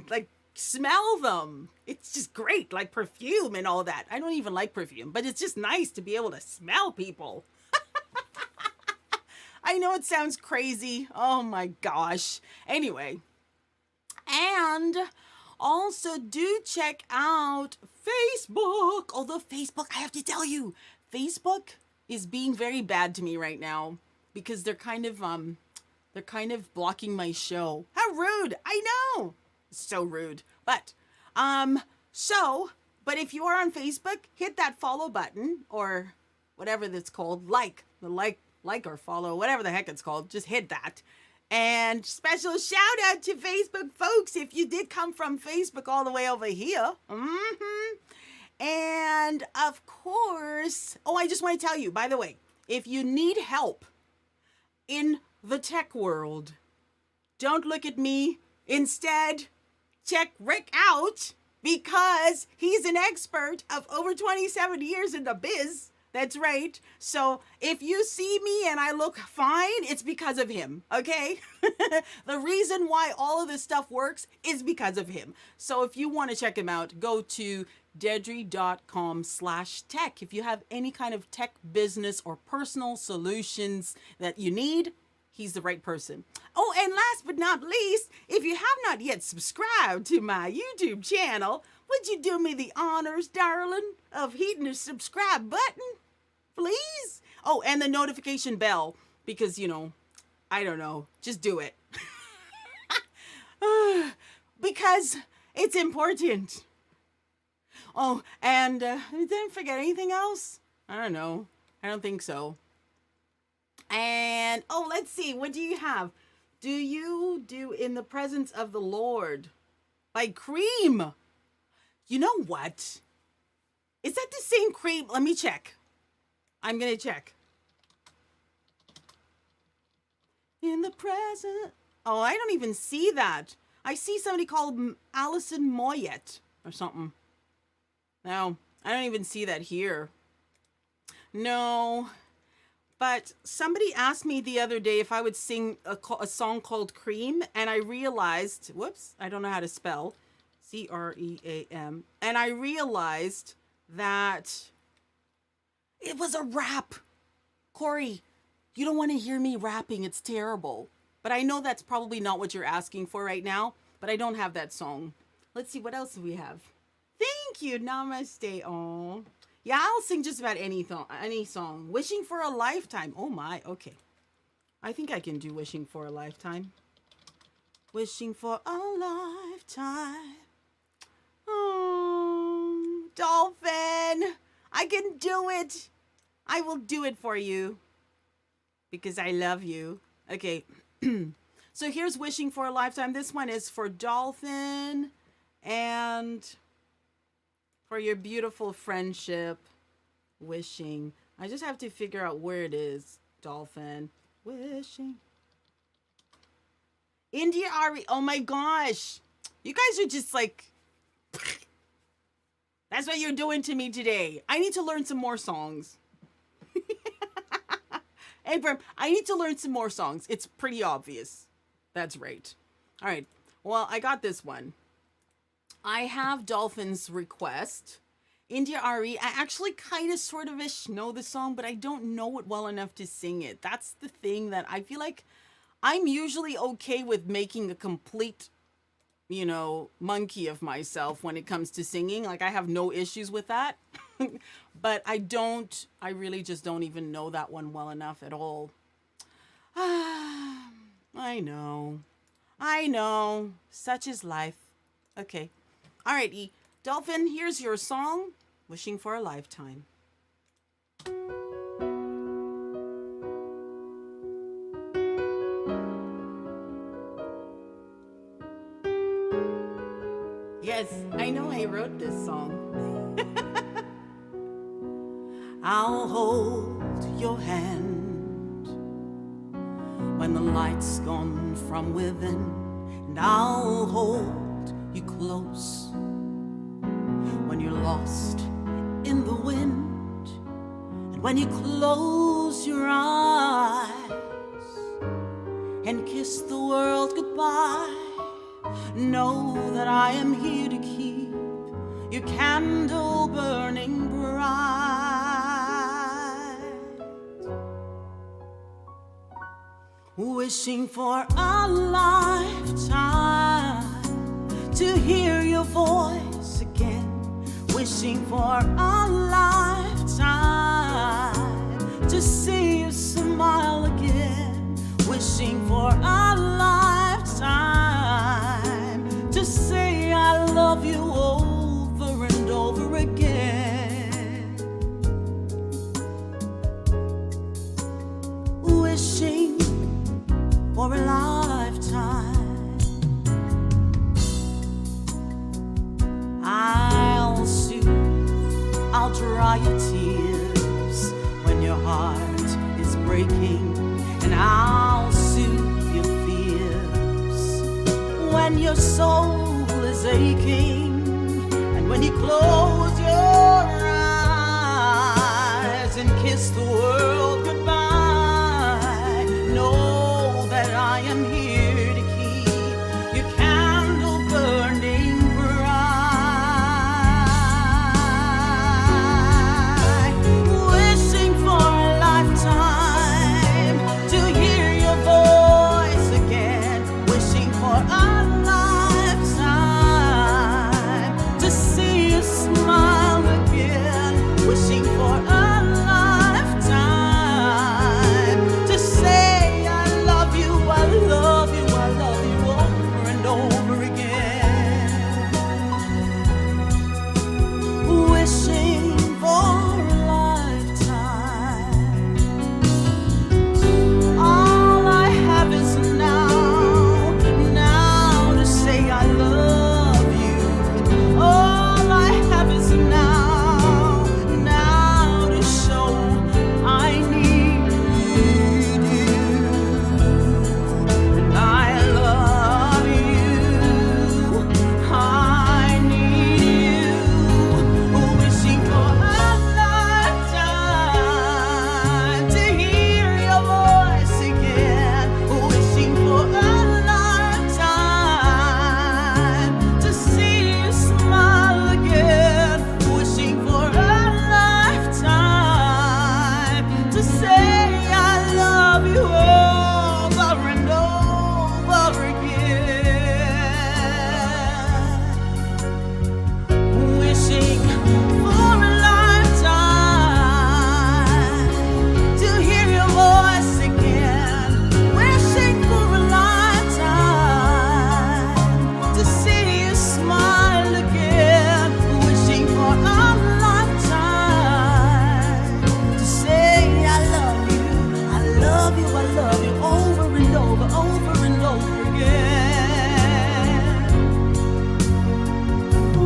like smell them. It's just great, like perfume and all that. I don't even like perfume, but it's just nice to be able to smell people. I know it sounds crazy. Oh my gosh. Anyway, and also do check out Facebook. Although Facebook, I have to tell you, Facebook is being very bad to me right now because they're kind of blocking my show. How rude. I know. So rude. But but if you are on Facebook, hit that follow button or whatever that's called, like or follow, whatever the heck it's called. Just hit that. And special shout out to Facebook folks if you did come from Facebook all the way over here. And of course, I just want to tell you, by the way, if you need help in the tech world, don't look at me. Instead, check Rick out because he's an expert of over 27 years in the biz. That's right. So if you see me and I look fine, it's because of him, okay? The reason why all of this stuff works is because of him. So if you want to check him out, go to deidrey.com/tech. If you have any kind of tech business or personal solutions that you need, he's the right person. Oh, and last but not least, if you have not yet subscribed to my YouTube channel, would you do me the honors, darling, of hitting the subscribe button? Please? Oh, and the notification bell, because, I don't know, just do it. Because it's important. Oh, and didn't forget anything else? I don't know. I don't think so. And, let's see. What do you have? Do you do In the Presence of the Lord by Cream? You know what? Is that the same Cream? Let me check. I'm going to check. In the present. Oh, I don't even see that. I see somebody called Allison Moyet or something. No, I don't even see that here. No. But somebody asked me the other day if I would sing a song called Cream, and I realized, whoops, I don't know how to spell, Cream, and I realized that it was a rap. Corey, you don't want to hear me rapping. It's terrible. But I know that's probably not what you're asking for right now, but I don't have that song. Let's see, what else do we have? Thank you. Namaste. Oh. Yeah, I'll sing just about any song. Wishing for a Lifetime. Oh my, okay. I think I can do Wishing for a Lifetime. Wishing for a lifetime. Oh, Dolphin. I can do it. I will do it for you. Because I love you. Okay. So here's Wishing for a Lifetime. This one is for Dolphin and for your beautiful friendship. Wishing. I just have to figure out where it is. Dolphin. Wishing. India Ari. Oh my gosh. You guys are just like... That's what you're doing to me today. I need to learn some more songs. Abram, I need to learn some more songs. It's pretty obvious. That's right. All right. Well, I got this one. I have Dolphin's request. India Ari. I actually kind of sort of ish know the song, but I don't know it well enough to sing it. That's the thing that I feel like I'm usually okay with making a complete monkey of myself when it comes to singing. Like, I have no issues with that. But I really just don't even know that one well enough at all. I know. I know. Such is life. Okay. All right, Dolphin, here's your song, Wishing for a Lifetime. Yes, I know I wrote this song. I'll hold your hand when the light's gone from within, and I'll hold you close when you're lost in the wind, and when you close your eyes and kiss the world goodbye, know that I am here to keep your candle burning bright. Wishing for a lifetime to hear your voice again. Wishing for a lifetime to see you smile again. Wishing for a lifetime to say I love you over and over again. Wishing for a lifetime. I'll soothe, I'll dry your tears when your heart is breaking, and I'll soothe your fears when your soul is aching, and when you close your eyes and kiss the world goodbye. Know that I am here to keep your candle burning bright. Wishing for a lifetime to hear your voice again. Wishing for a lifetime to see you smile again. Wishing for a lifetime to say I love you, I love you, I love you over and over again. Wishing for a lifetime. All I have is now to say I love you. All I have is now to show I need you. And I love you, I need you. Wishing for a lifetime to hear your voice again. Wishing for a lifetime to see you smile again. Wishing for a lifetime to say I love you over and over again. Wishing for a lifetime to hear your voice again. Wishing for a lifetime to see you smile again. Wishing for a lifetime to say I love you, I love you, I love you over and over and over again.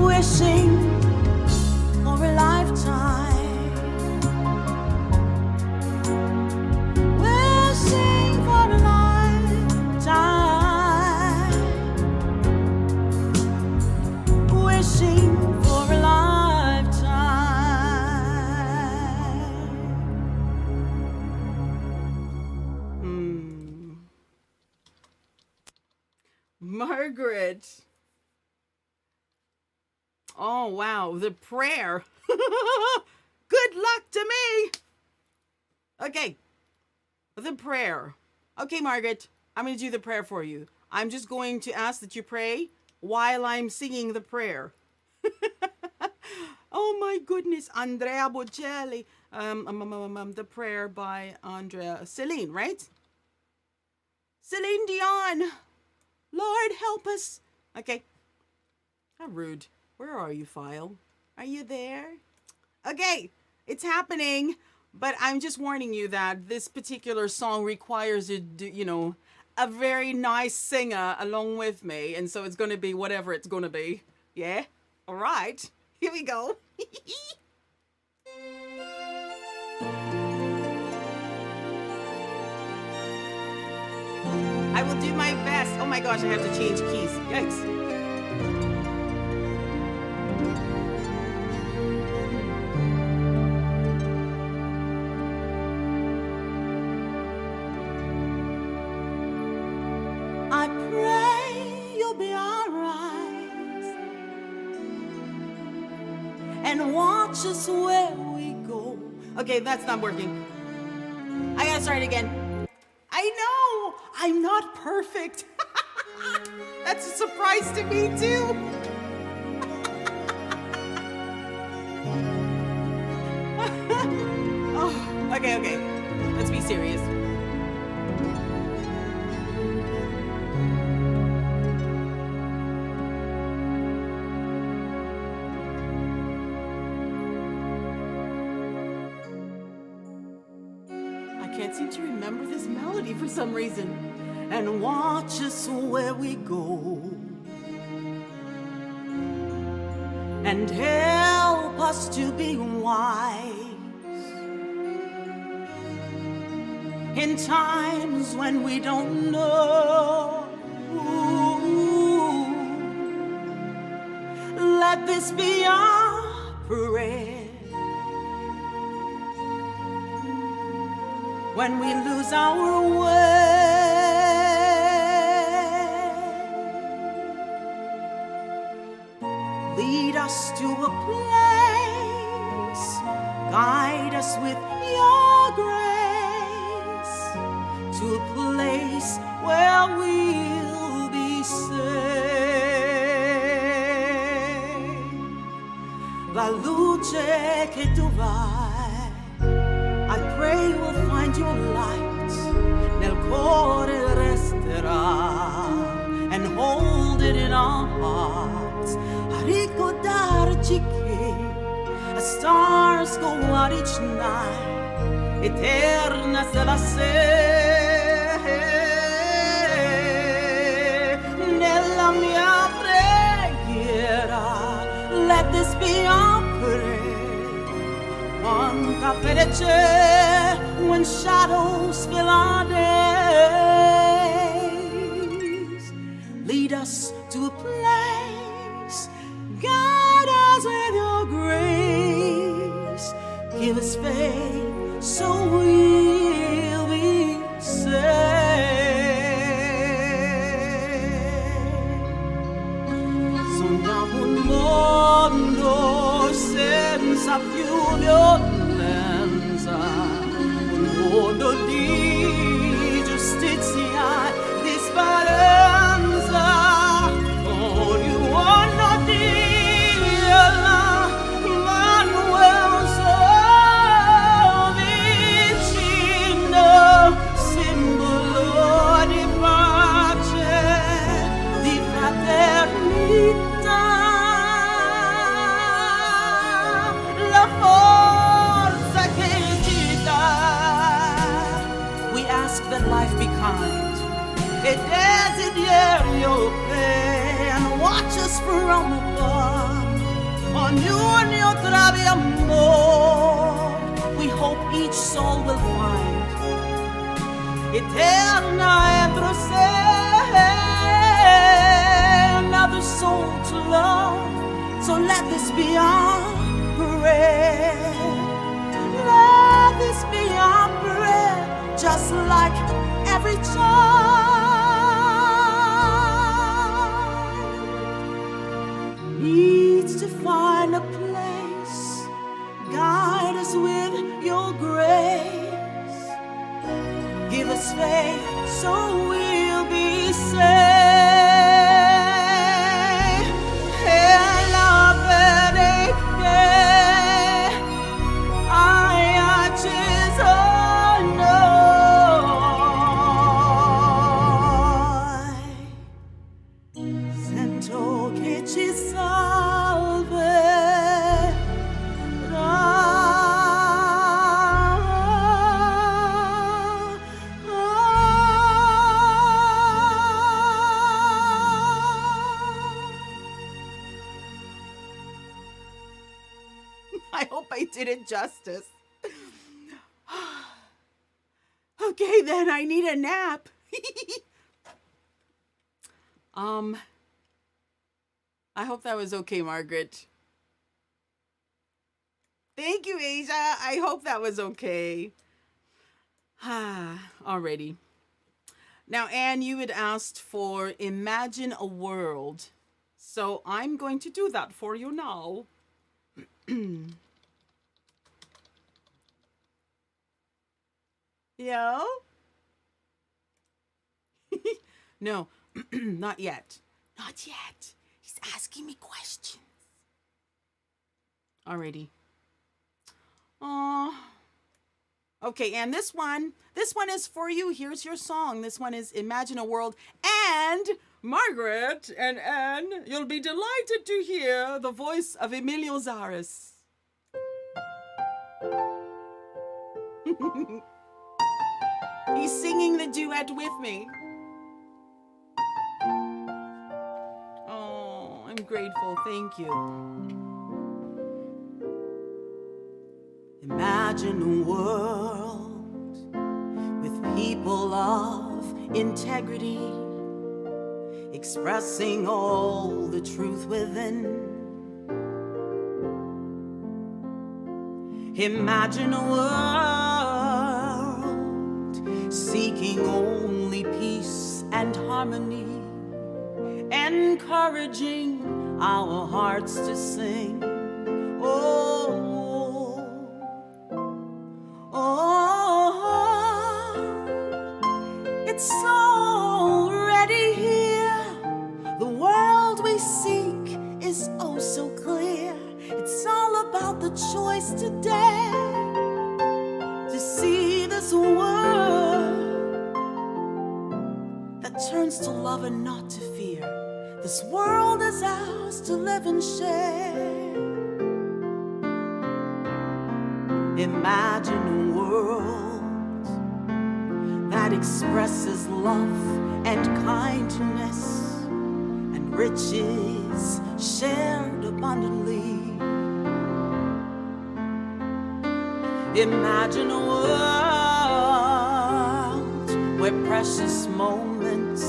Wishing for a lifetime. Wishing for a lifetime. Wishing for a lifetime. Margaret. Oh, wow. The prayer. Good luck to me. Okay. The prayer. Okay, Margaret. I'm going to do the prayer for you. I'm just going to ask that you pray while I'm singing the prayer. Oh my goodness, Andrea Bocelli. The prayer by Andrea, Celine, right? Celine Dion. Lord, help us. Okay. How rude. Where are you, file? Are you there? Okay, it's happening. But I'm just warning you that this particular song requires a very nice singer along with me. And so it's going to be whatever it's going to be. Yeah? All right. Here we go. I will do my best. Oh my gosh, I have to change keys. Yikes. I pray you'll be alright and watch us where we go. Okay, that's not working. I gotta start again. I know I'm not perfect. That's a surprise to me too. Oh, okay. Let's be serious. Can't seem to remember this melody for some reason. And watch us where we go, and help us to be wise in times when we don't know. Let this be our prayer. When we lose our way, lead us to a place, guide us with your grace, to a place where we'll be safe. La luce che tu vai, I pray we'll find your light, nel cuore resterà, and hold it in our hearts, a ricordarci che as stars go out each night, eterna sarà sé. Nella mia preghiera, let this be our prayer. Quanta fede c'è when shadows fill our days. Lead us to a place, guide us with your grace. Give us faith so we'll be saved. Sogniamo un mondo senza più violenza, un mondo di giustizia, di speranza. Ognuno Dio, Manuel so vicino, simbolo di pace, di fraternità. That life be kind, a desiderio pay, and watch us from above. Ognuno trovi amor. We hope each soul will find eterna entro sé, another soul to love. So let this be our prayer. Let this be our prayer. Just like every child needs to find a place, guide us with your grace. Give us faith so we'll be saved. did it justice. Okay, then I need a nap. I hope that was okay, Margaret. Thank you, Asia. I hope that was okay. Alrighty. Now, Anne, you had asked for Imagine a World. So I'm going to do that for you now. Yo? No, not yet. Not yet. He's asking me questions. Alrighty. Okay, and this one is for you. Here's your song. This one is Imagine a World. And Margaret and Anne, you'll be delighted to hear the voice of Emilio Zaris. He's singing the duet with me. Oh, I'm grateful. Thank you. Imagine a world with people of integrity, expressing all the truth within. Imagine a world seeking only peace and harmony, encouraging our hearts to sing. It's already here. The world we seek is oh so clear. It's all about the choice to dare to see this world that turns to love and not to fear. This world is ours to live and share. Imagine a world that expresses love and kindness and riches shared abundantly. Imagine a world where precious moments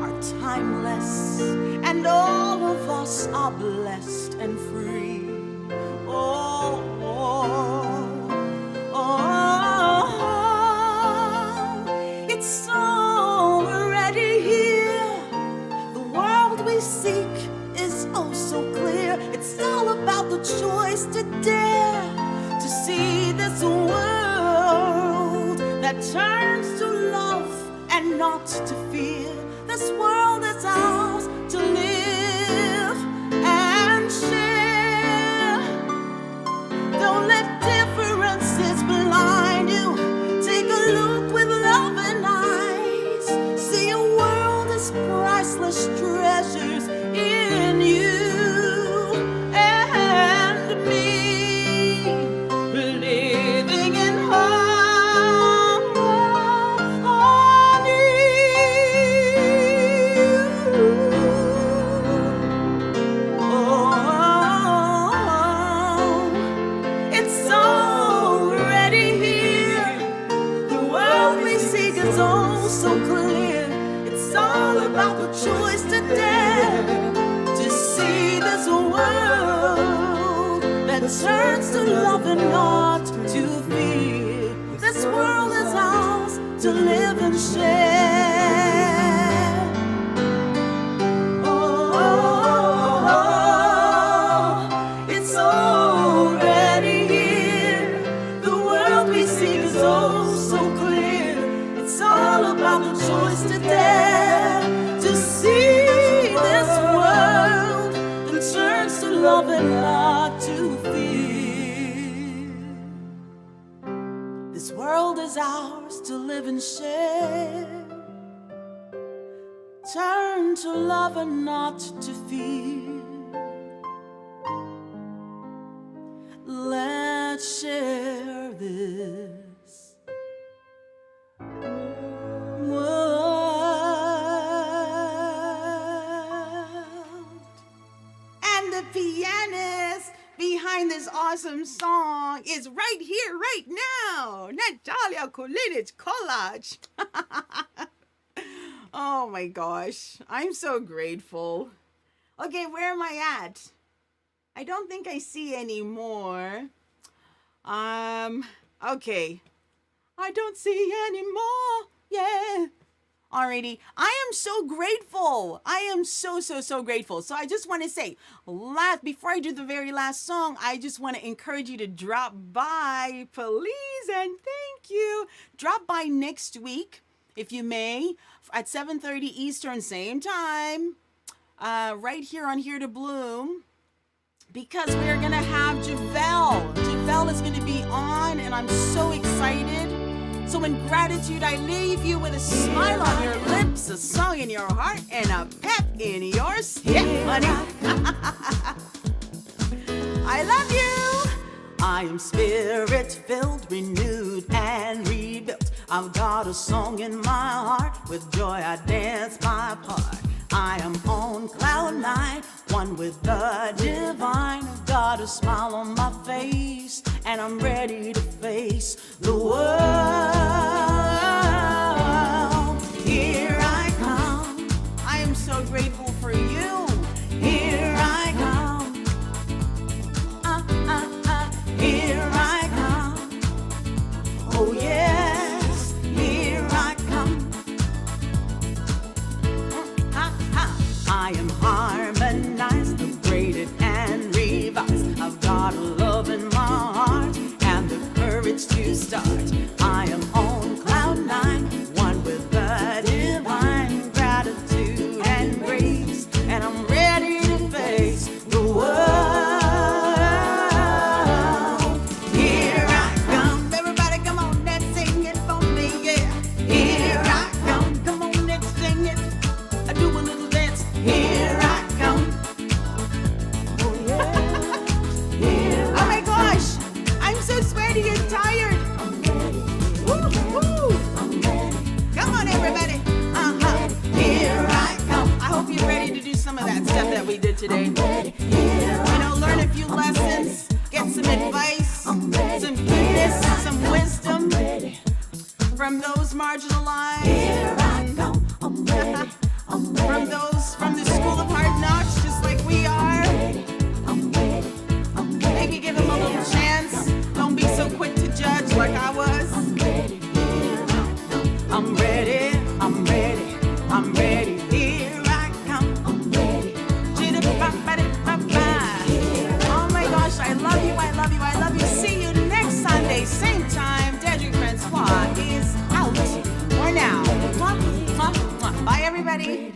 are timeless and all of us are blessed and free. It's already here. The world we seek is oh so clear. It's all about the choice to dare to see this world that turns to love and not to fear. This world is ours to live and share. Don't let differences blind you. Take a look with love and eyes. See a world as priceless treasures in you and me, living in harmony. It's already here. The world we seek is oh so clear. It's all about the choice to dare to see this world that turns to love and not to fear. This world is ours to live and share. It's already here. The world we seek is oh so clear. It's all about the choice to dare to see this world that turns to love and not to fear. This world is ours to live and share. Turn to love and not to fear. Let's share this world. And the pianist behind this awesome song song is right here, right now. Natalia Kulinich Collage. Oh my gosh. I'm so grateful. Okay, where am I at? I don't think I see any more. Okay. I don't see any more. Yeah. Alrighty. I am so grateful. I am so grateful. So I just want to say, before I do the very last song, I just want to encourage you to drop by, please, and thank you. Drop by next week, if you may, at 7:30 Eastern, same time, right here on Here to Bloom, because we're going to have Javelle. Javelle is going to be on, and I'm so excited. So in gratitude, I leave you with a smile on your lips, a song in your heart, and a pep in your step, honey. I love you. I am spirit-filled, renewed, and rebuilt. I've got a song in my heart. With joy, I dance my part. I am on cloud nine, one with the divine. I've got a smile on my face, and I'm ready to face the world. Here I come. I am so grateful for you. Here I come. Here I come. Oh yes, here I come. I am harmonized, upgraded, and revised. I've got a love in my heart and the courage to start. I am on cloud nine, one with the divine, gratitude and grace, and I'm ready to face the world. Here I come. Everybody come on and sing it for me, yeah. Here I come. Come on and sing it. I do a little dance. Here I come. Oh yeah. Here oh my gosh. I'm so sweaty and tired. I'm ready. Woo, woo. I'm ready. Come on everybody. Here I come. I hope you're ready to do some of that stuff that we did today. You know, learn a few lessons, get some advice, some goodness, some wisdom from those marginalized. Here I come. I'm ready. From the school of hard knocks, just like we are. Maybe give them a little chance. Don't be so quick to judge like I was. I'm ready. I'm ready. I'm ready. Here I come. I'm ready. Oh my gosh, I love you. I love you. I love you. See you next Sunday, same time. Deidrey Francois is out for now. Bye everybody.